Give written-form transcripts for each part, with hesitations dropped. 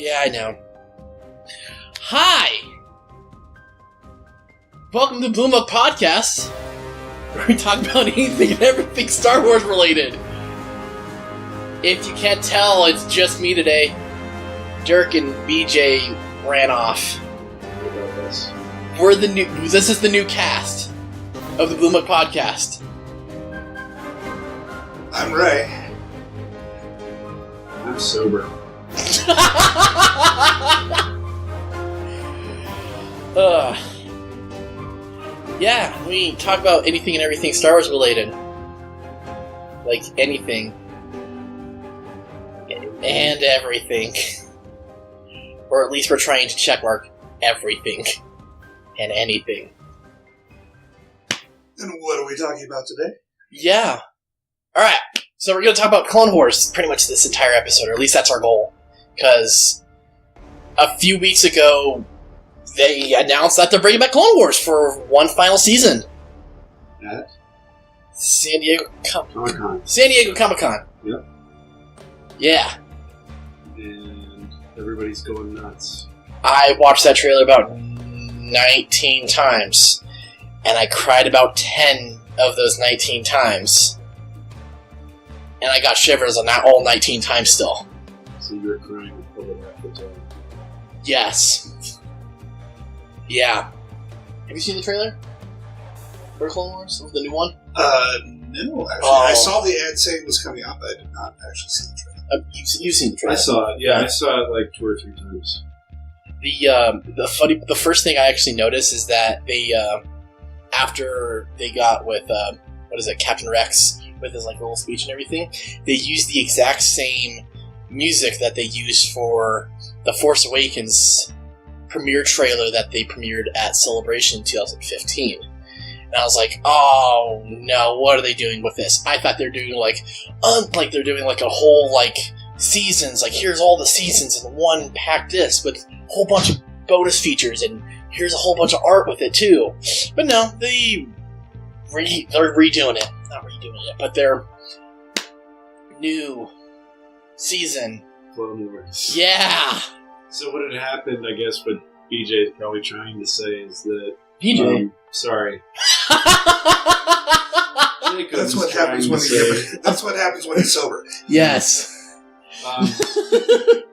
Yeah, I know. Hi! Welcome to BlueMilk Podcast, where we talk about anything and everything Star Wars related. If you can't tell, it's just me today. Dirk and BJ ran off. This is the new cast of the BlueMilk Podcast. I'm Ray. I'm sober. Yeah, we talk about anything and everything Star Wars related. Like anything. And everything. Or at least we're trying to checkmark everything. And anything. And what are we talking about today? Yeah. Alright, so we're going to talk about Clone Wars pretty much this entire episode, or at least that's our goal. Because a few weeks ago, they announced that they're bringing back Clone Wars for one final season. At? San Diego Comic-Con. San Diego Comic-Con. Yep. Yeah. And everybody's going nuts. I watched that trailer about 19 times. And I cried about 10 of those 19 times. And I got shivers on that all 19 times still. So you're crying over that for time. Yes. Yeah. Have you seen the trailer for Clone Wars? The new one? No, actually. I saw the ad saying it was coming out, but I did not actually see the trailer. You've seen the trailer? I saw it, yeah. I saw it like 2 or 3 times. The first thing I actually noticed is that they, after they got with, Captain Rex, with his like little speech and everything, they used the exact same music that they used for the Force Awakens premiere trailer that they premiered at Celebration 2015. And I was like, oh no, what are they doing with this? I thought they're doing they're doing like a whole like seasons, like here's all the seasons in one packed disc with a whole bunch of bonus features and here's a whole bunch of art with it too. But no, they're redoing it. Not redoing it, but their new season. Clone Wars. Yeah! So what had happened, I guess, what BJ is probably trying to say is that... BJ? Sorry. That's what happens when he's sober. Yes.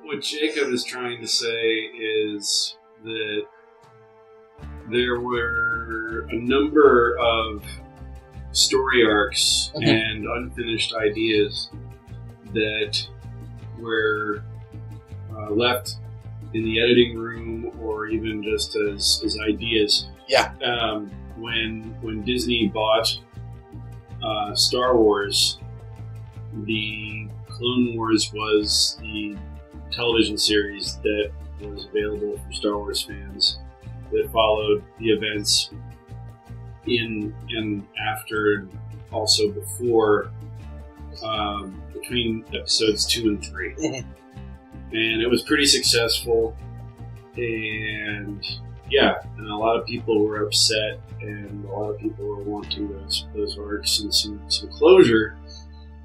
What Jacob is trying to say is that there were a number of story arcs and unfinished ideas that were left in the editing room or even just as ideas. Yeah. When Disney bought Star Wars, the Clone Wars was the television series that was available for Star Wars fans that followed the events in and after and also before between episodes 2 and 3. Mm-hmm. And it was pretty successful, and yeah, and a lot of people were upset, and a lot of people were wanting those arcs and some closure,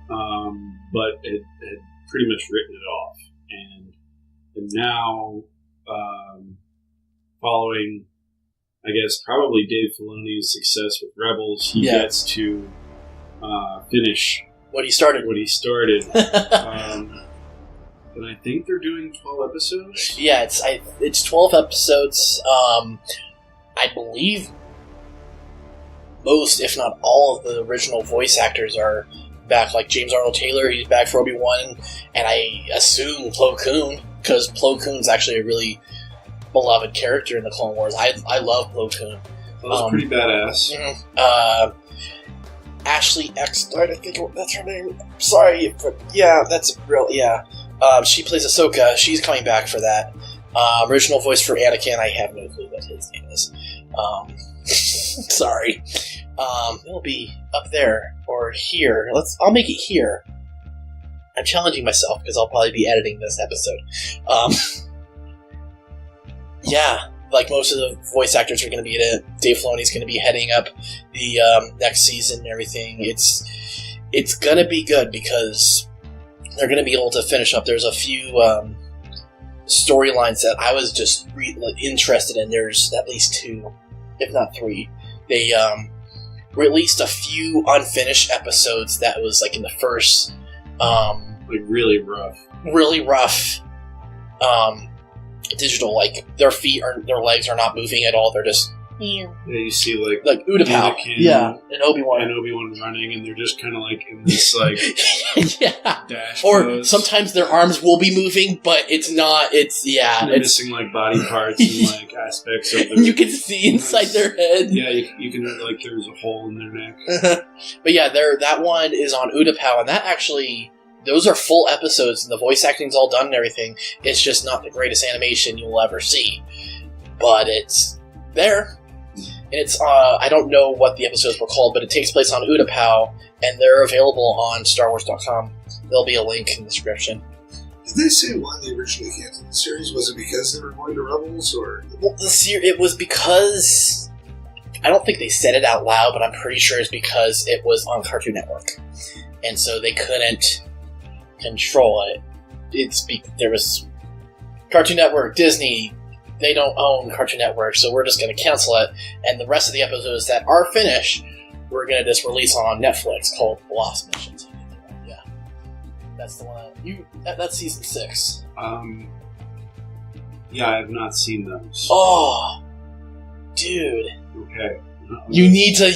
but it had pretty much written it off. And now, following, I guess, probably Dave Filoni's success with Rebels, he gets to finish what he started. And I think they're doing 12 episodes? Yeah, it's 12 episodes. I believe most, if not all, of the original voice actors are back. Like James Arnold Taylor, he's back for Obi-Wan, and I assume Plo Koon, because Plo Koon's actually a really beloved character in the Clone Wars. I love Plo Koon. That was pretty badass. Ashley Eckstein, I think that's her name. Sorry, but yeah, that's real. Yeah, she plays Ahsoka. She's coming back for that. Original voice for Anakin. I have no clue what his name is. Sorry. It'll be up there or here. I'll make it here. I'm challenging myself because I'll probably be editing this episode. Yeah, like most of the voice actors are going to be in it. Dave Filoni's going to be heading up the next season and everything. It's going to be good because they're going to be able to finish up. There's a few storylines that I was just interested in. There's at least 2, if not 3. They released a few unfinished episodes that was like in the first really rough digital, like their legs are not moving at all. They're just you see like Utapau, and Obi-Wan running, and they're just kind of like in this like dash or pose. Sometimes their arms will be moving, but it's not. It's they're missing like body parts and like aspects of their. You can see inside their head. Yeah, you can like there's a hole in their neck. But yeah, that one is on Utapau, and that actually. Those are full episodes, and the voice acting's all done and everything. It's just not the greatest animation you'll ever see. But it's there. And it's, I don't know what the episodes were called, but it takes place on Utapau, and they're available on StarWars.com. There'll be a link in the description. Did they say why they originally canceled the series? Was it because they were going to Rebels, or...? Well, it was because... I don't think they said it out loud, but I'm pretty sure it's because it was on Cartoon Network. And so they couldn't control it. There was Cartoon Network, Disney, they don't own Cartoon Network, so we're just going to cancel it. And the rest of the episodes that are finished, we're going to just release on Netflix called Lost Missions. Yeah, that's the one. That's season 6. Yeah, I have not seen those. Oh, dude. Okay. You need to.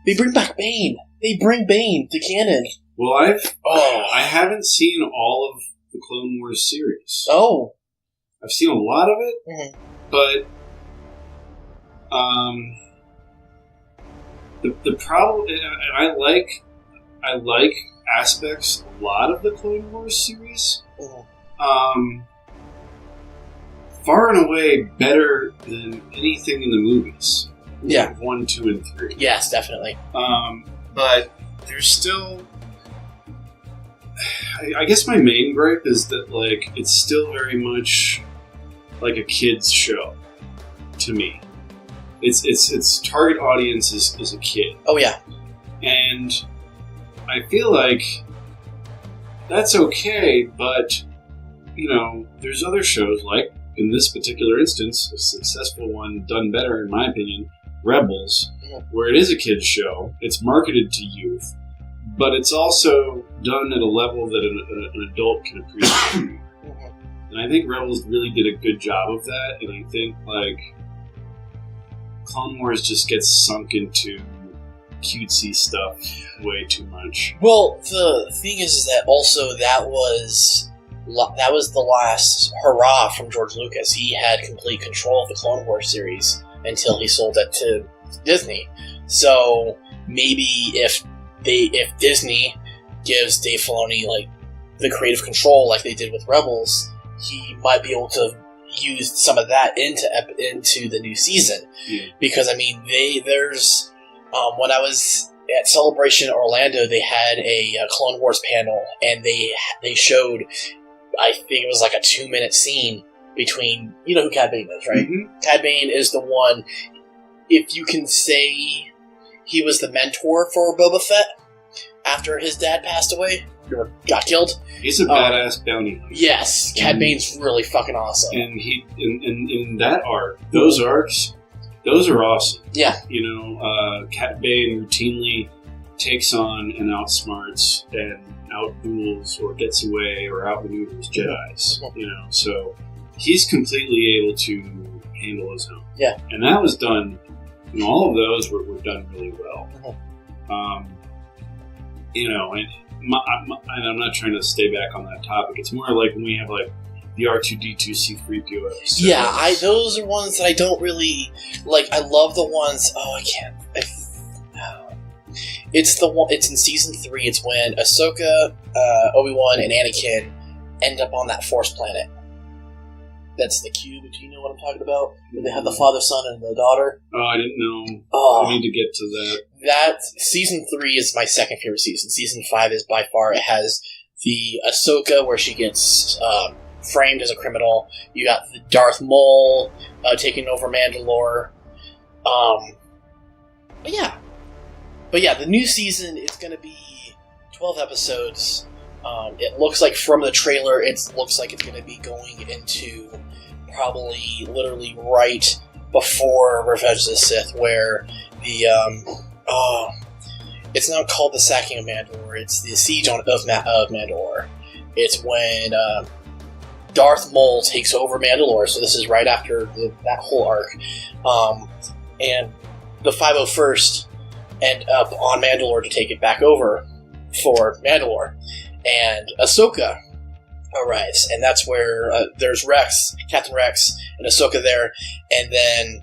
They bring back Bane. They bring Bane to canon. Well, I haven't seen all of the Clone Wars series. Oh. I've seen a lot of it, but the problem, and I like aspects a lot of the Clone Wars series. Far and away better than anything in the movies. Yeah, 1, 2, and 3. Yes, definitely. But there's still. I guess my main gripe is that like it's still very much like a kid's show to me. Its target audience is a kid. Oh yeah, and I feel like that's okay, but you know, there's other shows like in this particular instance, a successful one done better in my opinion, Rebels, where it is a kid's show. It's marketed to youth. But it's also done at a level that an adult can appreciate. And I think Rebels really did a good job of that. And I think, like, Clone Wars just gets sunk into cutesy stuff way too much. Well, the thing is that also that was the last hurrah from George Lucas. He had complete control of the Clone Wars series until he sold it to Disney. So maybe if Disney gives Dave Filoni like the creative control like they did with Rebels, he might be able to use some of that into the new season. Yeah. Because I mean, there's when I was at Celebration Orlando, they had a Clone Wars panel, and they showed, I think it was like a 2-minute scene between, you know who Cad Bane is, right? Mm-hmm. Cad Bane is the one, if you can say he was the mentor for Boba Fett after his dad passed away or got killed. He's a badass bounty hunter. Yes, Cad Bane's really fucking awesome. And he in that arc, those arcs, those are awesome. Yeah. You know, Cad Bane routinely takes on and outsmarts and outduels or gets away or outmaneuvers Jedis. You know, so he's completely able to handle his own. Yeah. And that was done. You know, all of those were done really well. You know, and I'm not trying to stay back on that topic. It's more like when we have like the R2-D2 C-3PO episodes. Yeah, those are ones that I don't really like. I love the ones. Oh, I can't. It's the one. It's in season 3. It's when Ahsoka, Obi-Wan, and Anakin end up on that Force planet. That's the cube. Do you know what I'm talking about? Where they have the father, son, and the daughter. Oh, I didn't know. Oh, I need to get to that. That season 3 is my second favorite season. Season 5 is by far. It has the Ahsoka where she gets framed as a criminal. You got the Darth Maul taking over Mandalore. But yeah, the new season is going to be 12 episodes. It looks like from the trailer, it looks like it's going to be going into probably literally right before Revenge of the Sith, where the it's not called the sacking of Mandalore; it's the siege of Mandalore. It's when Darth Maul takes over Mandalore. So this is right after that whole arc, and the 501st end up on Mandalore to take it back over for Mandalore, and Ahsoka arrives, and that's where there's Rex, Captain Rex, and Ahsoka there, and then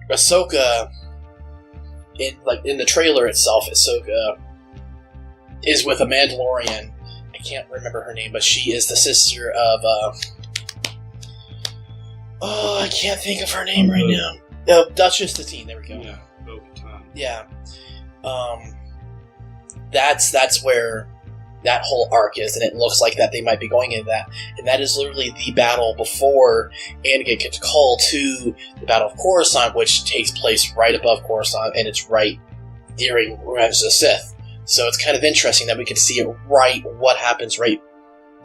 Ahsoka, in the trailer itself, Ahsoka is with a Mandalorian. I can't remember her name, but she is the sister of I can't think of her name right now. Duchess Satine. There we go. Yeah, Bo-Katan. Yeah. That's where that whole arc is, and it looks like that they might be going into that. And that is literally the battle before Anakin gets called to the Battle of Coruscant, which takes place right above Coruscant, and it's right during Revenge of the Sith. So it's kind of interesting that we can see it right, what happens right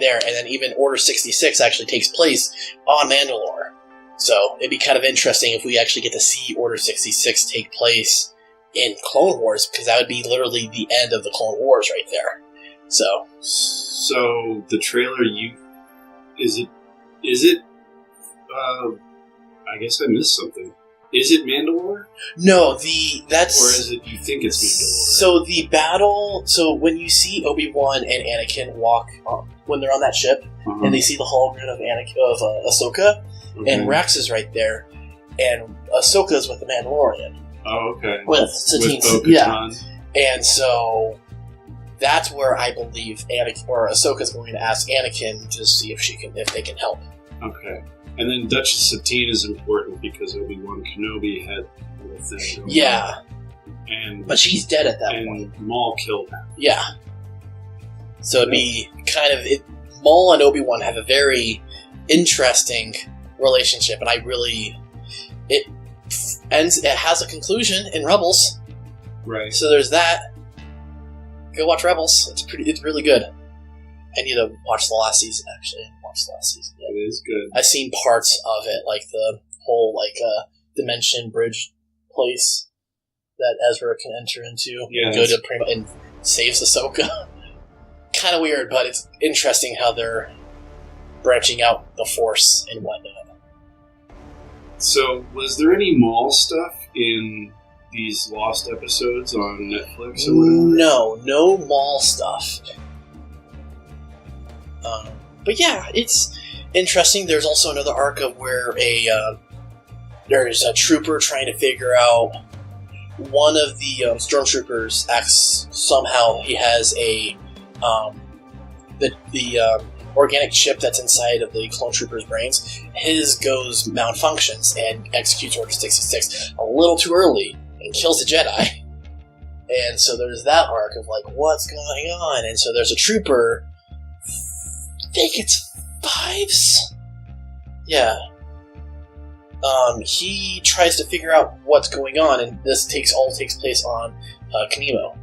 there. And then even Order 66 actually takes place on Mandalore. So it'd be kind of interesting if we actually get to see Order 66 take place in Clone Wars, because that would be literally the end of the Clone Wars right there. So the trailer, is it? I guess I missed something. Is it Mandalore? No, or is it you think it's Mandalore? So the battle. So when you see Obi-Wan and Anakin walk when they're on that ship, and they see the hologram of Ahsoka, and Rex is right there, and Ahsoka's with the Mandalorian. Oh, okay. With Satine, Bo-Katan. And so that's where I believe Ahsoka's going to ask Anakin to see if they can help. Okay. And then Duchess Satine is important because Obi-Wan Kenobi had the thing going on. But she's dead at that point. And Maul killed her. Yeah. So it'd be kind of... Maul and Obi-Wan have a very interesting relationship, and it has a conclusion in Rebels. Right. So there's that. Go watch Rebels. It's really good. I need to watch the last season, actually. It is good. I've seen parts of it, like the whole dimension bridge place that Ezra can enter into. Yeah, go to Prima and saves Ahsoka. Kind of weird, but it's interesting how they're branching out the Force and whatnot. So, was there any Maul stuff in these lost episodes on Netflix or whatever? No Maul stuff. But yeah, it's interesting. There's also another arc of where there's a trooper trying to figure out one of the stormtroopers somehow he has the organic chip that's inside of the clone trooper's brains. His malfunctions and executes Order 66 a little too early and kills the Jedi. And so there's that arc of what's going on? And so there's a trooper, I think it's Fives? Yeah. He tries to figure out what's going on, and this takes place on Kamino.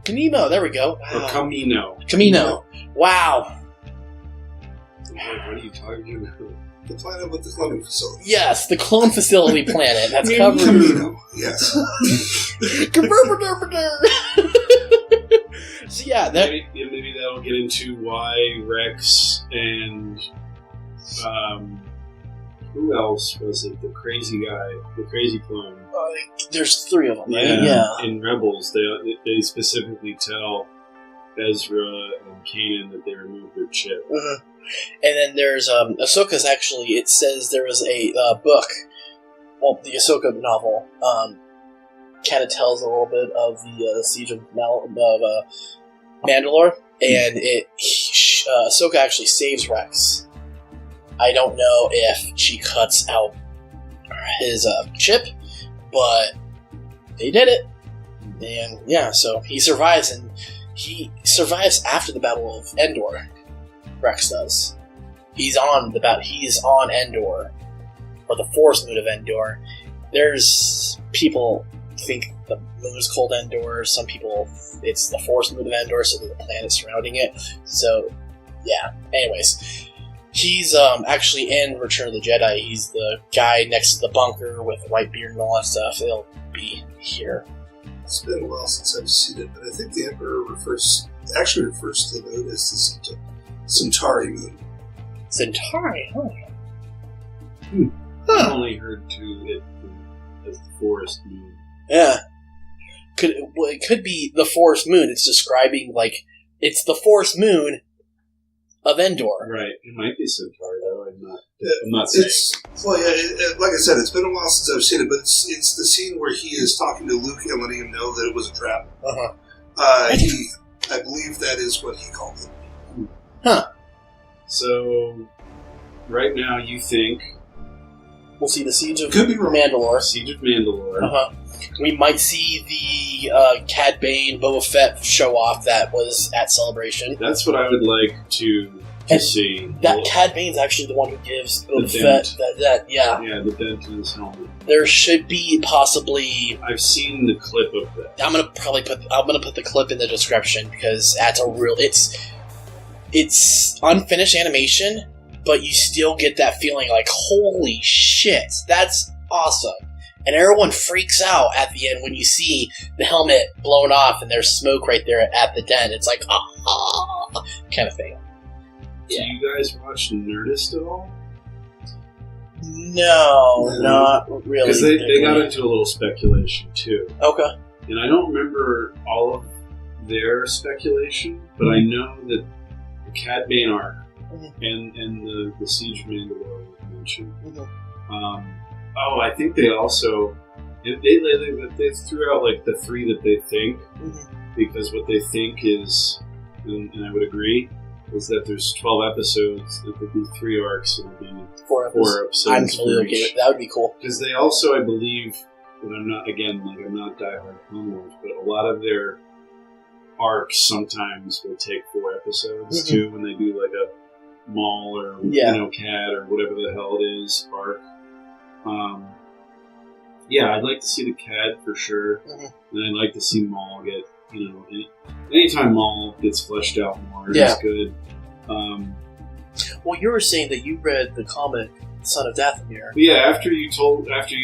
Kamino, there we go. Wow. Or Kamino. Wow. What are you talking about? The planet with the cloning facility. Yes, the clone facility planet. That's covered. Kamino, yes. So yeah, maybe that'll get into why Rex and who else was it? The crazy guy, the crazy clone. There's 3 of them. Right? Yeah. In Rebels, they specifically tell Ezra and Kanan that they removed their chip. Uh-huh. And then there's Ahsoka's actually. It says there was a book. Well, the Ahsoka novel kind of tells a little bit of the siege of Mandalore, and Ahsoka actually saves Rex. I don't know if she cuts out his chip, but they did it. And yeah, so he survives, and he survives after the Battle of Endor. Rex does. He's on Endor, or the Force moon of Endor. There's people think the moon is called Endor. Some people, it's the forest moon of Endor, so the planet surrounding it. So, yeah. Anyways, he's actually in Return of the Jedi. He's the guy next to the bunker with the white beard and all that stuff. He'll be here. It's been a while since I've seen it, but I think the Emperor refers to the moon as the Centauri moon. Centauri? Oh. I only heard to it as the forest moon. Yeah. It could be the forest moon. It's describing, like, it's the forest moon of Endor. Right. It might be Centauri, though. I'm not saying. Well, yeah, like I said, it's been a while since I've seen it, but it's the scene where he is talking to Luke and letting him know that it was a trap. Uh-huh. I believe that is what he called it. Huh. So, right now you think... We'll see the Siege of Could be wrong. Mandalore. Siege of Mandalore. Uh-huh. We might see the Cad Bane Boba Fett show off that was at Celebration. That's what I would like to see. That Cad Bane's actually the one who gives Boba The Fett dent. yeah. Yeah, the dent in his helmet. There should be possibly... I've seen the clip of that. I'm gonna put the clip in the description because that's a real... It's unfinished animation, but you still get that feeling like, holy shit, that's awesome. And everyone freaks out at the end when you see the helmet blown off and there's smoke right there at the den. It's like, kind of thing. Yeah. Do you guys watch Nerdist at all? No, not really. Because they got into a little speculation, too. Okay. And I don't remember all of their speculation, but I know that the Cad Bane arc and the Siege of Mandalore was mentioned. I think they also they threw out like the 3 that they think, because what they think is, and I would agree, is that there's 12 episodes. That would be 3 arcs and it would be 4 episodes. I'm totally okay with that. That would be cool. Because they also, I believe, and I'm not diehard Clone Wars, but a lot of their arcs sometimes will take 4 episodes too, when they do like a Maul or Cad or whatever the hell it is arc. I'd like to see the Cad for sure, and I'd like to see Maul get, anytime Maul gets fleshed out more, it's good. Well, you were saying that you read the comic Son of Dathomir. Yeah, after you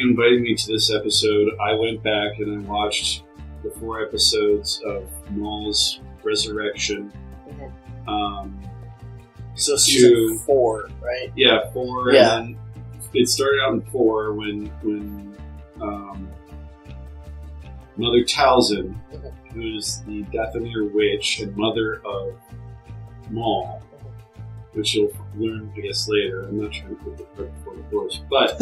invited me to this episode, I went back and I watched the 4 episodes of Maul's resurrection. So season 4, right? Yeah, 4. Yeah. And then it started out in 4 when Mother Talzin, who's the Dathomir witch and mother of Maul, which you'll learn, I guess, later. I'm not trying to put the cart before the horse, but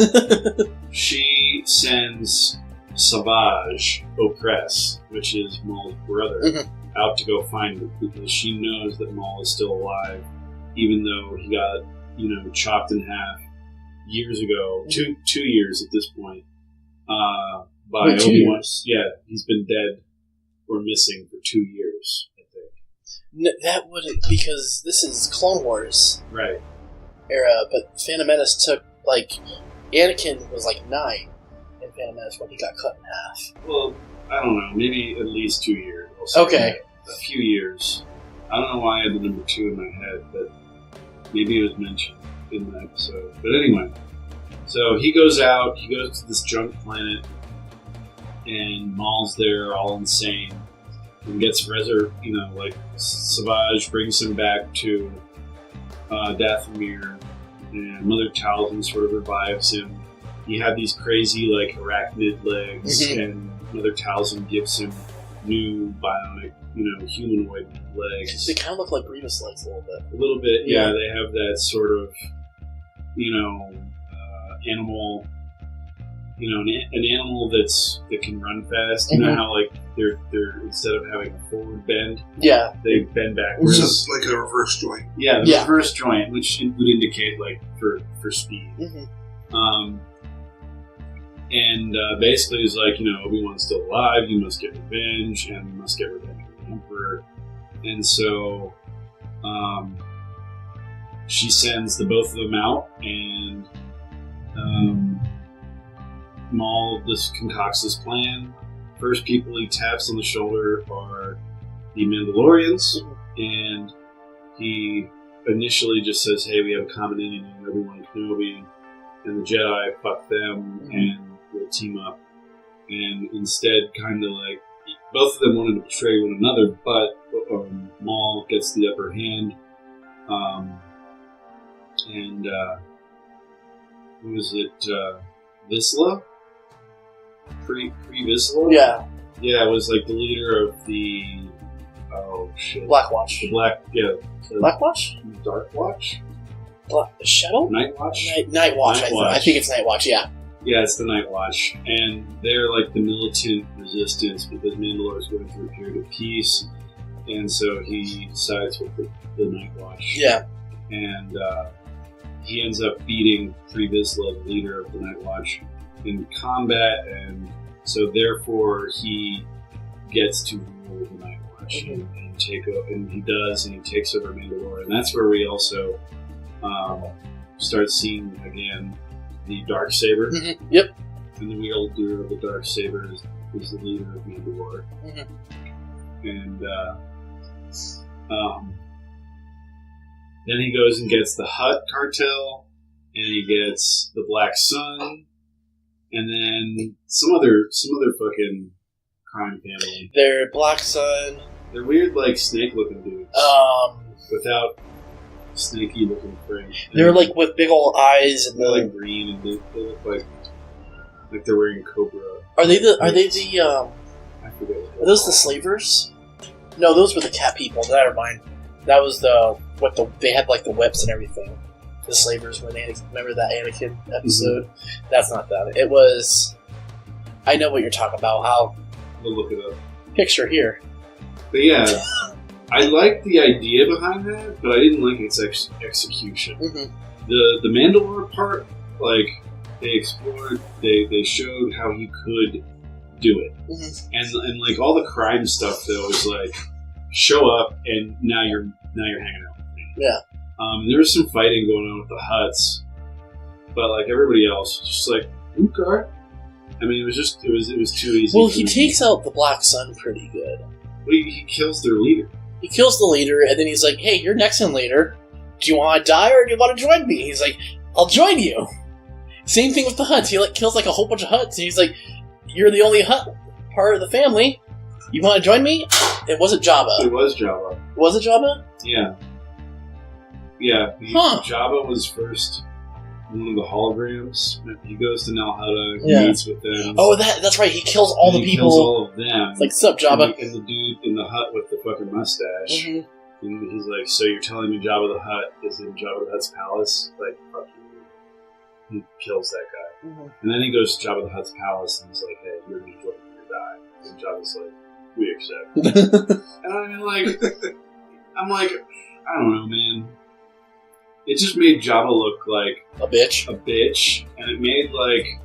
she sends Savage Opress, which is Maul's brother, out to go find him because she knows that Maul is still alive, even though he got, chopped in half years ago, 2 years at this point, by Obi-Wan. Yeah, he's been dead or missing for 2 years, I think. That wouldn't, because this is Clone Wars right era, but Phantom Menace took, Anakin was 9 in Phantom Menace when he got cut in half. Well, I don't know, maybe at least 2 years. Okay. A few years. I don't know why I had the number 2 in my head, but maybe it was mentioned in the episode. But anyway, so he goes to this junk planet, and Maul's there all insane, and gets Savage brings him back to Dathomir, and Mother Talzin sort of revives him. He had these crazy, arachnid legs, and Mother Talzin gives him new bionic, humanoid legs. They kind of look like Grievous legs a little bit. A little bit, yeah. They have that sort of, animal, an animal that can run fast. You know how they're instead of having a forward bend, they bend backwards. Just like a reverse joint. Yeah, the reverse joint, which would indicate for speed. And basically he's like, Obi-Wan's still alive, you must get revenge, and you must get revenge on the Emperor. And so she sends the both of them out, and Maul just concocts this plan first people he taps on the shoulder are the Mandalorians, and he initially just says, "Hey, we have a common enemy, Obi-Wan Kenobi," and the Jedi fuck them and will team up. And instead, kind of like both of them wanted to betray one another, but Maul gets the upper hand. And who was it? Vizsla? Pre-Vizsla? Yeah. Yeah, it was like the leader of the... Oh, shit. Black Watch. Black Watch? Dark Watch? Shadow? Night Watch? Night Watch. Night Watch. I think it's Night Watch, yeah. Yeah, it's the Night Watch. And they're like the militant resistance because Mandalore is going through a period of peace. And so he sides with the Night Watch. Yeah. And he ends up beating Pre-Vizsla, the leader of the Night Watch, in combat. And so therefore he gets to rule the Night Watch and take over. And he does, and he takes over Mandalore. And that's where we also start seeing again the Darksaber. Yep. And the wielder of the Darksaber is the leader of Mandalore. And then he goes and gets the Hutt cartel, and he gets the Black Sun, and then some other fucking crime family. They're Black Sun. They're weird, like snake-looking dudes. Without snaky-looking frame. They're like with big old eyes and they're like green, and they look like they're wearing Cobra. Are they the? I forget. Are those the slavers? No, those were the cat people. Never mind. That was they had like the whips and everything. The slavers when remember that Anakin episode? That's not that. It was. I know what you're talking about. How? We'll look it up. Picture here. But yeah, I liked the idea behind that, but I didn't like its execution. The Mandalore part, like they explored, they showed how he could do it, and like all the crime stuff though is like show up and now you're hanging out with me. Yeah. There was some fighting going on with the Hutts, but like everybody else was just like, okay. I mean, it was too easy. Well, he takes out the Black Sun pretty good. But he kills their leader. He kills the leader, and then he's like, "Hey, you're next in later. Do you want to die or do you want to join me?" He's like, "I'll join you." Same thing with the Hutts. He like kills like a whole bunch of Hutts, and he's like, "You're the only Hutt part of the family. You want to join me?" It wasn't Jabba. It was Jabba. Was it Jabba? Yeah. Yeah. Jabba was first one of the holograms. He goes to Nal Hutta, meets with them. Oh, that's right. He kills all the people. Kills all of them. It's like, sup, Jabba? And the dude in the hut with the fucking mustache. And he's like, "So you're telling me Jabba the Hutt is in Jabba the Hutt's palace?" Like, fuck you. He kills that guy. And then he goes to Jabba the Hutt's palace and he's like, "Hey, you're going to join me or die." And Jabba's like, "We accept." And I mean, like, I don't know, man. It just made Jabba look like a bitch, and it made like,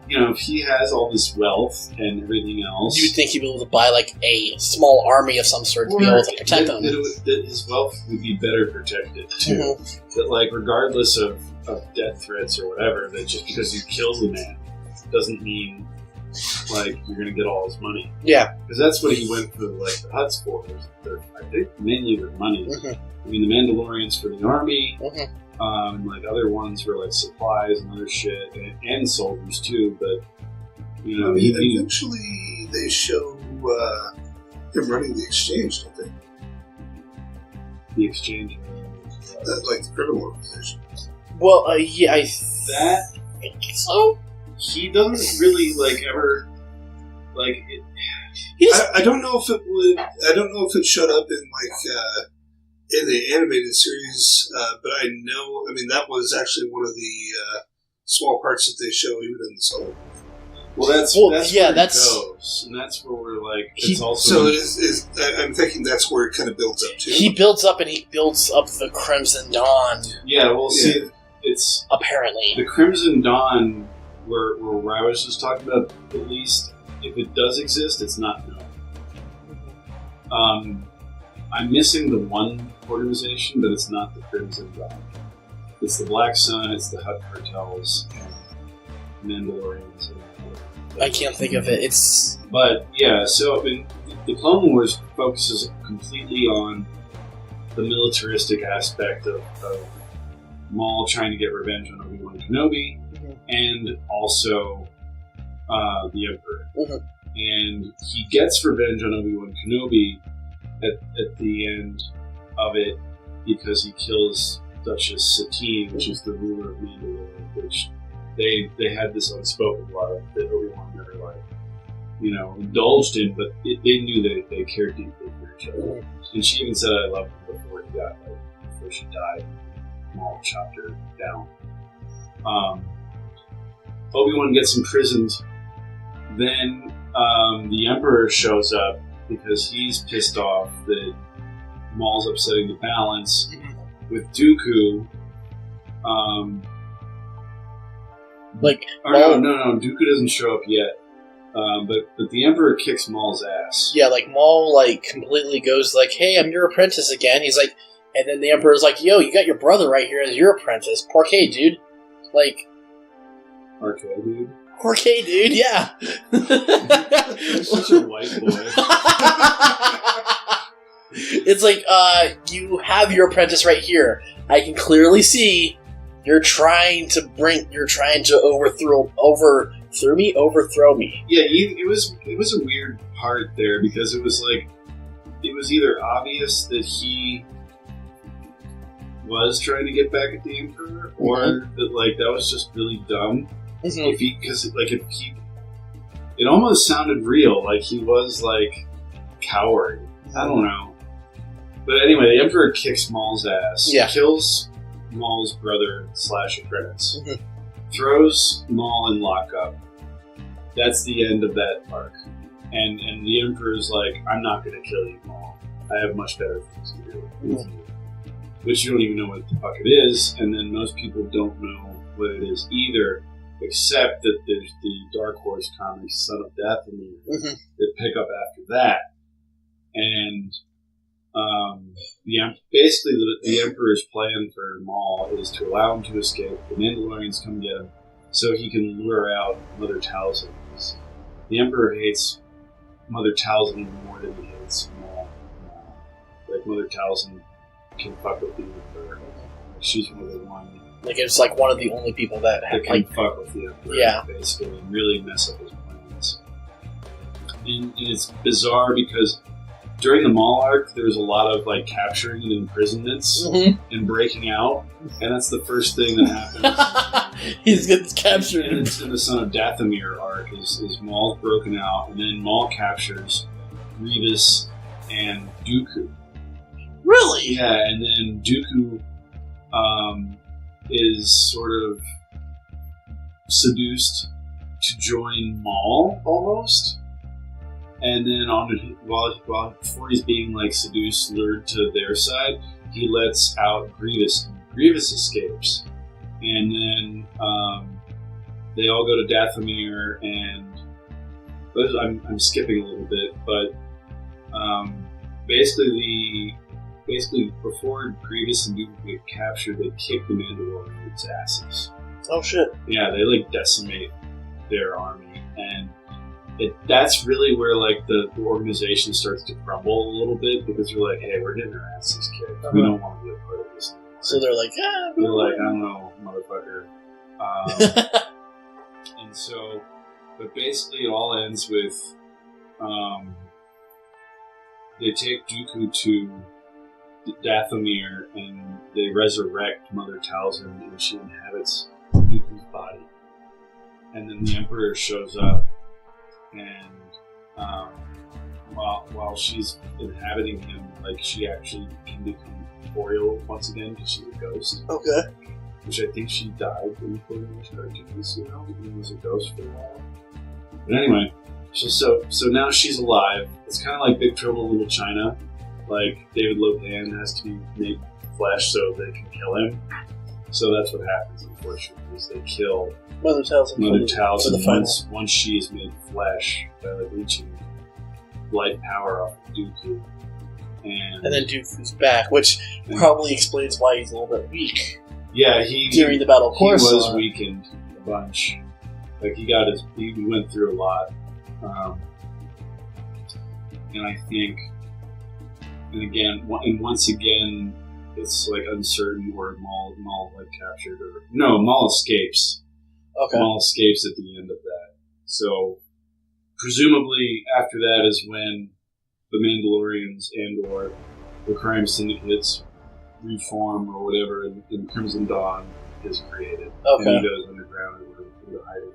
you know, if he has all this wealth and everything else, you would think he'd be able to buy like a small army of some sort to be able to protect them. That his wealth would be better protected too. That like, regardless of death threats or whatever, that just because you kill the man doesn't mean like you're gonna get all his money. Yeah, because that's what he went for. Like the Hutts for, I think mainly their money. I mean, the Mandalorians for the army, and like other ones for like supplies and other shit, and soldiers too. But you know, I mean, eventually they show him running the exchange, don't they? The exchange, like the criminal organization. Well, yeah, I think so. He doesn't really like ever like. I don't know if it would. I don't know if it showed up in like. In the animated series, but I know, I mean, that was actually one of the small parts that they show even in the solo. Well, that's where it goes, and that's where we're like, it's also... So I'm thinking that's where it kind of builds up to. He builds up, and he builds up the Crimson Dawn. Yeah, well, see, it's... Apparently. The Crimson Dawn, where I was just talking about, at least, if it does exist, it's not known. I'm missing the one organization, but it's not the Crimson Dawn. It's the Black Sun, it's the Hutt cartels, and Mandalorians. I can't think of it. It's... But, yeah, so I mean, the Clone Wars focuses completely on the militaristic aspect of Maul trying to get revenge on Obi-Wan Kenobi, and also the Emperor. And he gets revenge on Obi-Wan Kenobi at the end of it because he kills Duchess Satine, which is the ruler of Mandalore, which they had this unspoken love that Obi-Wan never indulged in, but they knew that they cared deeply for each other. And she even said, "I loved him" before she died. Maul chopped her down. Obi-Wan gets imprisoned. Then the Emperor shows up because he's pissed off that Maul's upsetting the balance with Dooku. No, Dooku doesn't show up yet. But the Emperor kicks Maul's ass. Yeah, Maul completely goes "Hey, I'm your apprentice again." He's like, and then the Emperor's like, "Yo, you got your brother right here as your apprentice. Parquet, dude." Parquet, dude. Parquet, dude. Yeah. You're such a white boy. It's you have your apprentice right here. I can clearly see you're trying to overthrow me. Yeah, it was a weird part there because it was either obvious that he was trying to get back at the Emperor, or that that was just really dumb. It almost sounded real, he was cowering. I don't know, but anyway, the Emperor kicks Maul's ass. Yeah. Kills Maul's brother / apprentice. Throws Maul in lockup. That's the end of that arc. And the Emperor's "I'm not going to kill you, Maul. I have much better things to do with you." Which you don't even know what the fuck it is, and then most people don't know what it is either, except that there's the Dark Horse comics, Son of Dathomir, that pick up after that. And the Emperor's plan for Maul is to allow him to escape. The Mandalorians come get him, so he can lure out Mother Talzin. The Emperor hates Mother Talzin even more than he hates Maul. Mother Talzin can fuck with the Emperor. She's one of the one. It's one of the only people that can fuck with the Emperor, yeah, basically, and really mess up his plans. And it's bizarre because during the Maul arc, there was a lot of capturing and imprisonments and breaking out, and that's the first thing that happens. He gets captured. And it's in the Son of Dathomir arc is Maul broken out, and then Maul captures Grievous and Dooku. Really? Yeah, and then Dooku is sort of seduced to join Maul, almost. And then before he's being seduced, lured to their side, he lets out Grievous. And Grievous escapes. And then they all go to Dathomir, and I'm skipping a little bit, but basically before Grievous and Dooku get captured, they kick the Mandalorians' asses. Oh shit! Yeah, they decimate their army, and that's really where the organization starts to crumble a little bit, because they're hey, we're getting our asses kicked. We don't want to be a part of this anymore. So they're I don't know, motherfucker. And so, but basically it all ends with they take Dooku to Dathomir, and they resurrect Mother Talzin, and she inhabits Dooku's body. And then the Emperor shows up, and while she's inhabiting him, she actually can become corporeal once again because she's a ghost. Okay. Which I think she died in the Clone cartoons, and was a ghost for a while. But anyway, so now she's alive. It's kind of like Big Trouble in Little China. David Lopan has to be made flesh so they can kill him. So that's what happens, unfortunately, is they kill Mother Talzin once she is made flesh by reaching light power off of Dooku. And then Dooku's back, which probably explains why he's a little bit weak. Yeah, during the battle of Coruscant. He was weakened a bunch. Like he went through a lot, and I think, once again, it's like uncertain where Maul like captured Maul escapes. Okay. Maul escapes at the end of that. So presumably after that is when the Mandalorians and/or the crime syndicates reform or whatever, and Crimson Dawn is created. Okay. And he goes underground into hiding.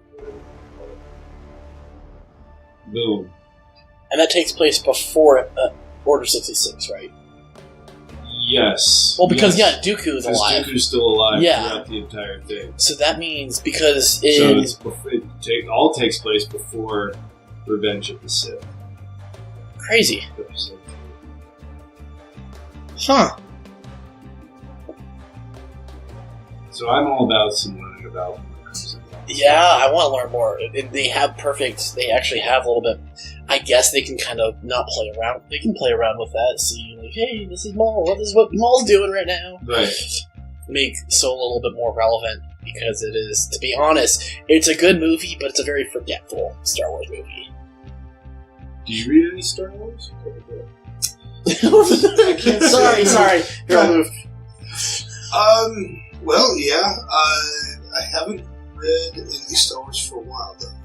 Boom. And that takes place before Order 66, right? Yes. Well, because Dooku is alive. Dooku's still alive Yeah. throughout the entire thing. So that means because it all takes place before Revenge of the Sith. Crazy. Episode 2. Huh. So I'm all about some learning about. Yeah, I want to learn more. They actually have a little bit. I guess they can kind of not play around. They can play around with that. See, like, hey, this is Maul. This is what Maul's doing right now. Right. Make so a little bit more relevant because it is. To be honest, it's a good movie, but it's a very forgetful Star Wars movie. Do you read any Star Wars? Sorry. You're all moved. Well, yeah. I haven't read any Star Wars for a while, though.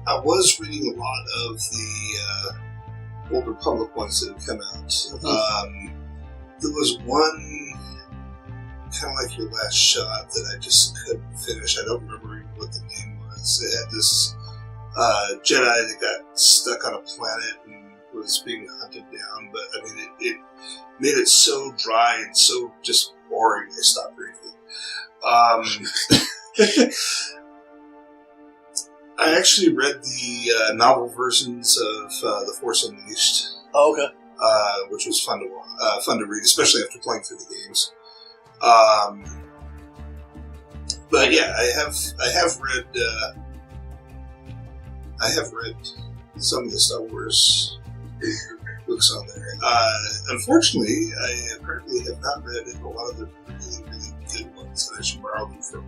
I was reading a lot of the Old Republic ones that have come out. There was one, kind of like Your Last Shot, that I just couldn't finish. I don't remember even what the name was. It had this Jedi that got stuck on a planet and was being hunted down, but I mean, it made it so dry and so just boring, I stopped reading it. I actually read the novel versions of The Force Unleashed. Oh, okay. Which was fun to read, especially after playing through the games. But yeah, I have read some of the Star Wars books on there. Unfortunately, I apparently have not read a lot of the really, really good ones, and I should borrow them from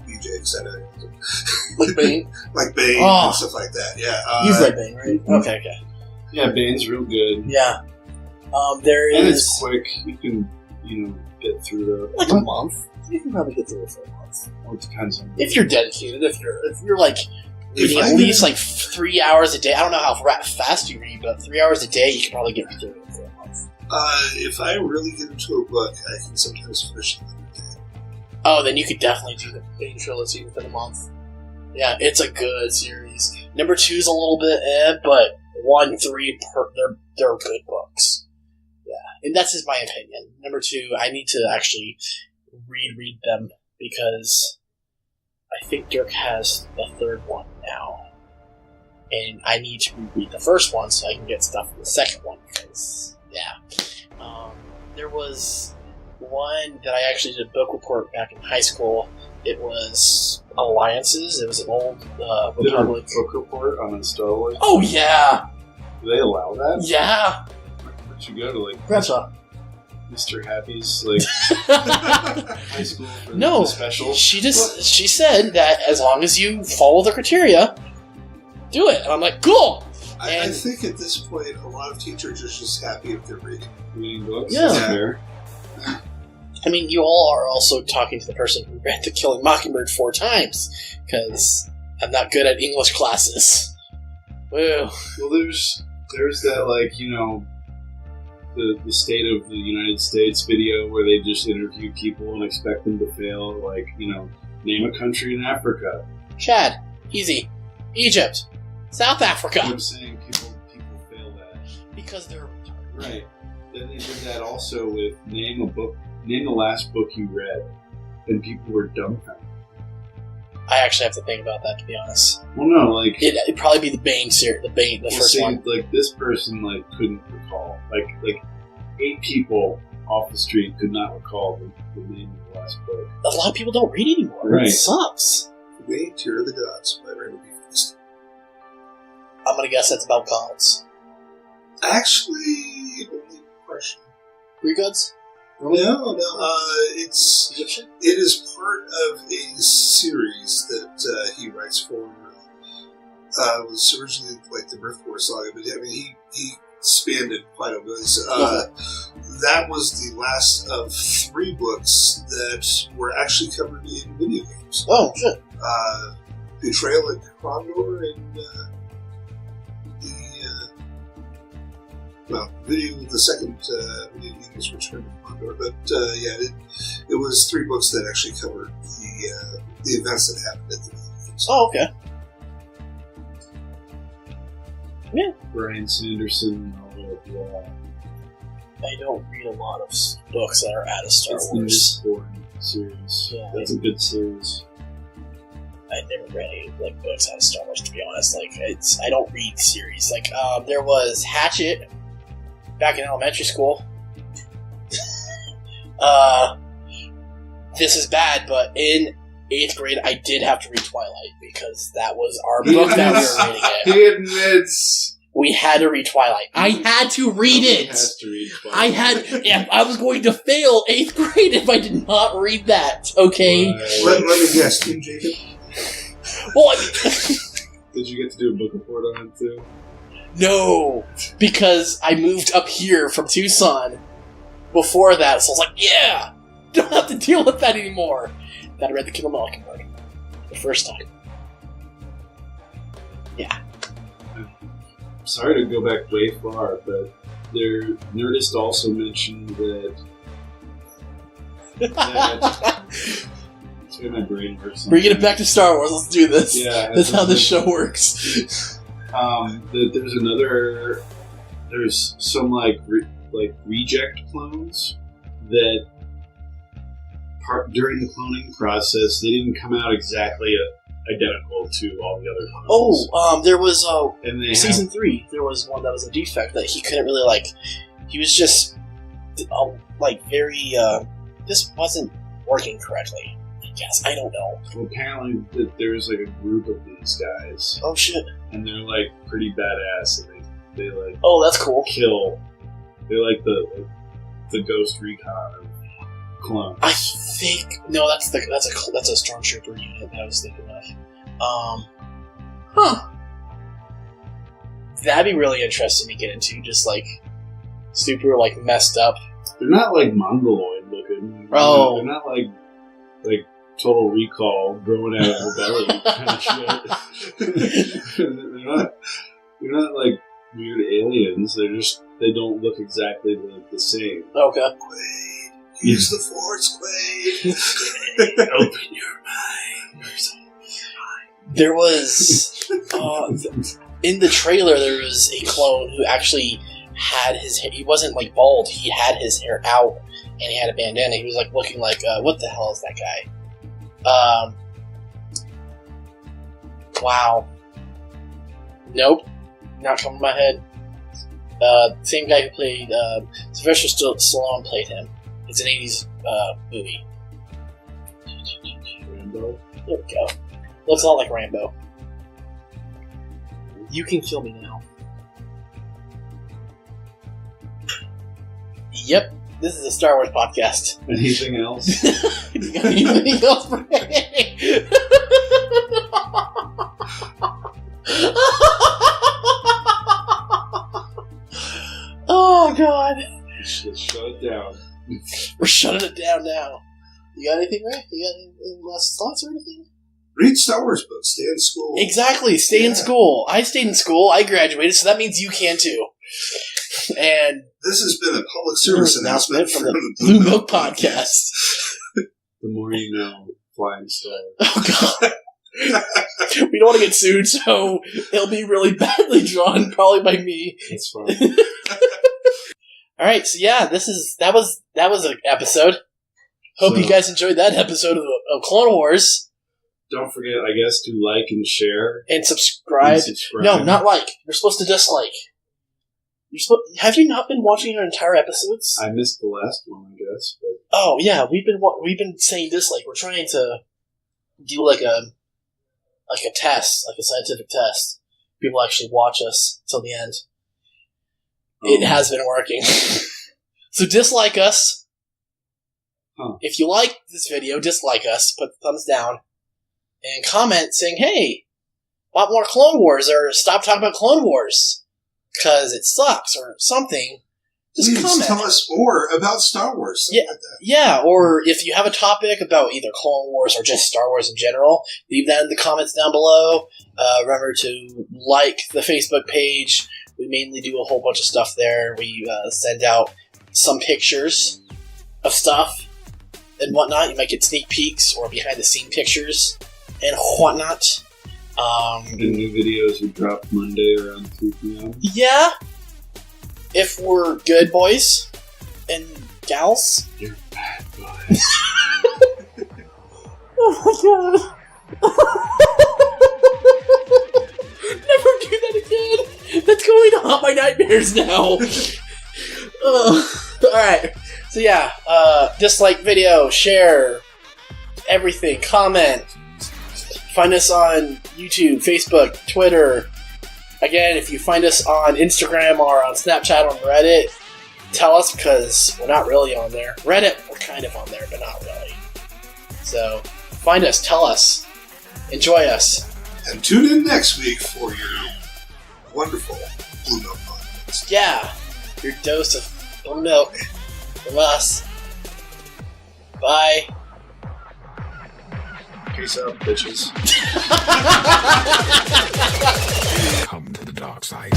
BJ, etc. Like Bane? Like Bane and stuff like that, yeah. You've read Bane, right? Okay. Yeah, Bane's real good. Yeah. And it's quick. You can, get through like a month. You can probably get through it for a month. Well, it depends on if you're dedicated. If you're like reading at least like 3 hours a day. I don't know how fast you read, but 3 hours a day, you can probably get through it for a month. If I really get into a book, I can sometimes finish it in a day. Oh, then you could definitely do the Bane trilogy within a month. Yeah, it's a good series. Number 2 is a little bit but 1, 3, they're good books. Yeah, and that's just my opinion. Number 2, I need to actually reread them because I think Dirk has the 3rd one now, and I need to reread the first one so I can get stuff in the second one. Because there was one that I actually did a book report back in high school. It was Alliances. It was an old Republic book report on a Star Wars. Oh yeah. Do they allow that? Yeah. Where'd you go to, like Bradshaw? Mr. Happy's high school for no, special? She said that as long as you follow the criteria, do it. And I'm like, cool. I think at this point, a lot of teachers are just happy if they're reading books. Yeah. Fair. I mean, you all are also talking to the person who read The Killing Mockingbird 4 times, because I'm not good at English classes. Woo. Well, there's that, the State of the United States video where they just interview people and expect them to fail, name a country in Africa. Chad. Easy. Egypt. South Africa. I'm saying people fail that. Because they're... Right. Then they did that also with name the last book you read, and people were dumbfounded. I actually have to think about that, to be honest. Well, no, it'd probably be the Bane series, the first one. This person couldn't recall. 8 people off the street could not recall the name of the last book. A lot of people don't read anymore. Right. It sucks. The Tear of the Gods by Raymond B. Feast. I'm gonna guess that's about gods. Actually, only partial. Greek gods? No. It is part of a series that he writes for. It was originally like the Riftwar Saga, but I mean he spanned it quite a bit. That was the last of 3 books that were actually covered in video games. Oh, shit. Betrayal at Condor and the second video game was Return to Condor. But it was 3 books that actually covered the events that happened at the video games. Oh, okay. Yeah. Brian Sanderson. I don't read a lot of books that are out of Star Wars. The Mistborn series. Yeah, that's a good series. I never read any books out of Star Wars, to be honest. I don't read series. There was Hatchet back in elementary school. This is bad, but in 8th grade, I did have to read Twilight because that was our book that we were reading it. He admits. We had to read Twilight. I had to read it. Has to read Twilight. I was going to fail 8th grade if I did not read that. Okay. Let me guess, Team Jacob. Well, did you get to do a book report on it too? No, because I moved up here from Tucson before that, so I was like, yeah, don't have to deal with that anymore. Then I read The Kill Mockingbird the first time. Yeah. Sorry to go back way far, but Nerdist also mentioned that that's where my brain works. Bringing it back to Star Wars, let's do this. Yeah, that's how this show works. There's some reject clones that during the cloning process they didn't come out exactly identical to all the other clones. There was and season 3. There was one that was a defect that he couldn't really he was just very this wasn't working correctly. I guess I don't know. Well, apparently there's a group of these guys. Oh shit! And they're pretty badass, and they oh, that's cool. Kill. They're the Ghost Recon of clones. I think no, that's a stormtrooper unit that I was thinking of. That'd be really interesting to get into. Just super messed up. They're not mongoloid looking. Oh, they're not like Total Recall growing out of her belly kind of shit. They're not like weird aliens. They don't look exactly the same. Okay. Quaid, use the Force, Quaid. Open your mind. There was in the trailer. There was a clone who actually had his hair. He wasn't bald. He had his hair out, and he had a bandana. He was looking what the hell is that guy? Wow. Nope. Not coming to my head. Same guy who played Sylvester Stallone played him. It's an 80s movie. Rambo? There we go. Looks a lot like Rambo. You can kill me now. Yep. This is a Star Wars podcast. Anything else? Anything else for me? Oh, God. Let's shut it down. We're shutting it down now. You got anything, Ray? You got any last thoughts or anything? Read Star Wars books. Stay in school. Exactly. Stay in school. I stayed in school. I graduated, so that means you can too. And this has been a public service announcement from the BlueMilk podcast. The more you know, flying star. Oh, God. We don't want to get sued, so it'll be really badly drawn, probably by me. That's fine. All right, so yeah, that was an episode. Hope you guys enjoyed that episode of Clone Wars. Don't forget, I guess, to like and share and subscribe. No, not like. You're supposed to dislike. Have you not been watching our entire episodes? I missed the last one, I guess. But oh yeah, we've been saying dislike. We're trying to do a test, a scientific test. People actually watch us till the end. It has been working. So dislike us. If you like this video, dislike us, put the thumbs down, and comment saying, hey, want more Clone Wars, or stop talking about Clone Wars, because it sucks, or something. Just Please comment. tell us more about Star Wars. Yeah, like that. Yeah, or if you have a topic about either Clone Wars or just Star Wars in general, leave that in the comments down below. Remember to like the Facebook page. We mainly do a whole bunch of stuff there. We send out some pictures of stuff and whatnot. You might get sneak peeks or behind-the-scene pictures and whatnot. The new videos will drop Monday around 3 p.m. Yeah. If we're good boys and gals. You're bad boys. Oh my god. Never do that again. That's going to haunt my nightmares now. Alright. So yeah, dislike video, share, everything, comment. Find us on YouTube, Facebook, Twitter. Again, if you find us on Instagram or on Snapchat or Reddit, tell us, because we're not really on there. Reddit, we're kind of on there, but not really. So, find us, tell us, enjoy us. And tune in next week for your wonderful BlueMilk podcast. Yeah, your dose of BlueMilk from us. Bye. Peace out, bitches. Come to the dark side.